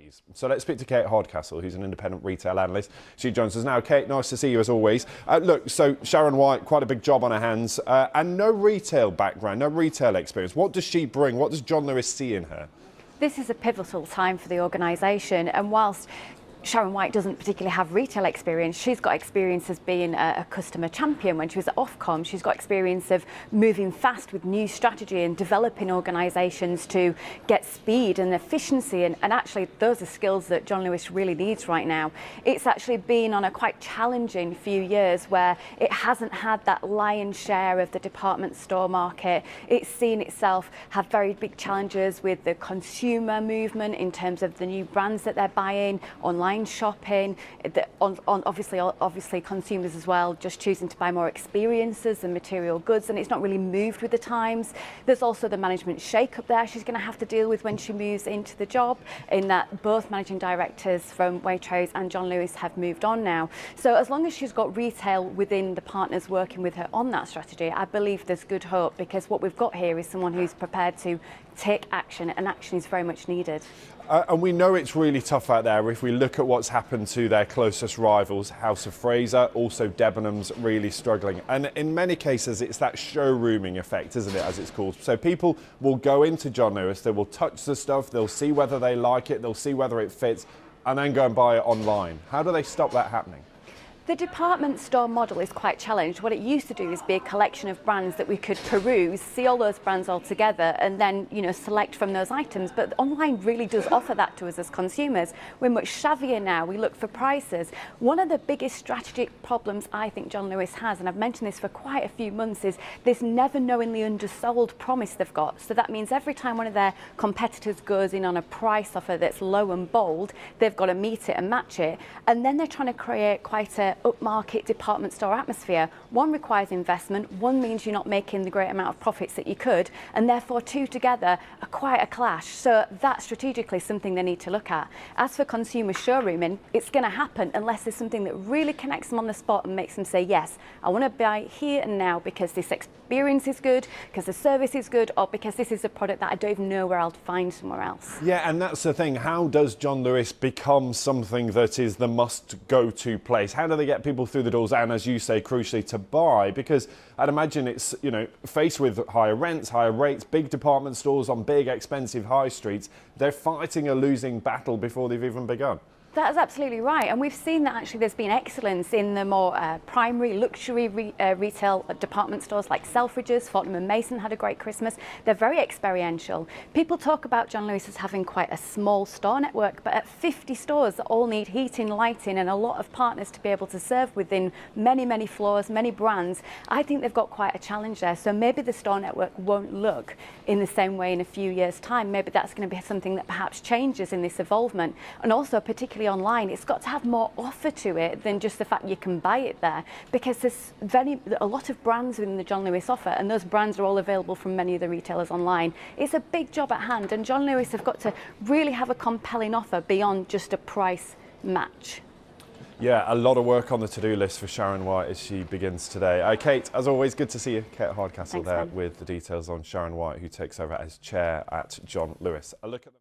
MBEs. So let's speak to Kate Hardcastle, who's an independent retail analyst. She joins us now. Kate, nice to see you as always. Look, so Sharon White, quite a big job on her hands, and no retail background, no retail experience. What does she bring? What does John Lewis see in her? This is a pivotal time for the organisation, and whilst Sharon White doesn't particularly have retail experience, she's got experience as being a customer champion. When she was at Ofcom, she's got experience of moving fast with new strategy and developing organisations to get speed and efficiency, and actually those are skills that John Lewis really needs right now. It's actually been on a quite challenging few years where it hasn't had that lion's share of the department store market. It's seen itself have very big challenges with the consumer movement in terms of the new brands that they're buying, online shopping, obviously consumers as well just choosing to buy more experiences and material goods, and it's not really moved with the times. There's also the management shake-up there she's going to have to deal with when she moves into the job, in that both managing directors from Waitrose and John Lewis have moved on now. So as long as she's got retail within the partners working with her on that strategy, I believe there's good hope, because what we've got here is someone who's prepared to take action, and action is very much needed. And we know it's really tough out there. If we look at what's happened to their closest rivals, House of Fraser, also Debenhams really struggling. And in many cases, it's that showrooming effect, isn't it, as it's called? So people will go into John Lewis, they will touch the stuff, they'll see whether they like it, they'll see whether it fits, and then go and buy it online. How do they stop that happening? The department store model is quite challenged. What it used to do is be a collection of brands that we could peruse, see all those brands all together, and then, select from those items. But online really does offer that to us as consumers. We're much savvier now. We look for prices. One of the biggest strategic problems I think John Lewis has, and I've mentioned this for quite a few months, is this never knowingly undersold promise they've got. So that means every time one of their competitors goes in on a price offer that's low and bold, they've got to meet it and match it. And then they're trying to create quite a upmarket department store atmosphere. One requires investment, one means you're not making the great amount of profits that you could, and therefore two together are quite a clash. So that's strategically something they need to look at. As for consumer showrooming, it's going to happen unless there's something that really connects them on the spot and makes them say, yes, I want to buy here and now because this experience is good, because the service is good, or because this is a product that I don't even know where I'll find somewhere else. Yeah, and that's the thing. How does John Lewis become something that is the must-go-to place? How do they get people through the doors and, as you say, crucially, to buy? Because I'd imagine it's, faced with higher rents, higher rates, big department stores on big, expensive high streets, they're fighting a losing battle before they've even begun. That's absolutely right, and we've seen that actually there's been excellence in the more primary luxury retail department stores like Selfridges. Fortnum & Mason had a great Christmas. They're very experiential. People talk about John Lewis as having quite a small store network, but at 50 stores that all need heating, lighting, and a lot of partners to be able to serve within many floors, many brands, I think they've got quite a challenge there. So maybe the store network won't look in the same way in a few years' time. Maybe that's going to be something that perhaps changes in this evolvement, and also particularly online, it's got to have more offer to it than just the fact you can buy it there, because there's a lot of brands within the John Lewis offer, and those brands are all available from many of the retailers online. It's a big job at hand, and John Lewis have got to really have a compelling offer beyond just a price match. Yeah, a lot of work on the to-do list for Sharon White as she begins today. Kate, as always, good to see you. Kate Hardcastle there with the details on Sharon White, who takes over as chair at John Lewis. A look at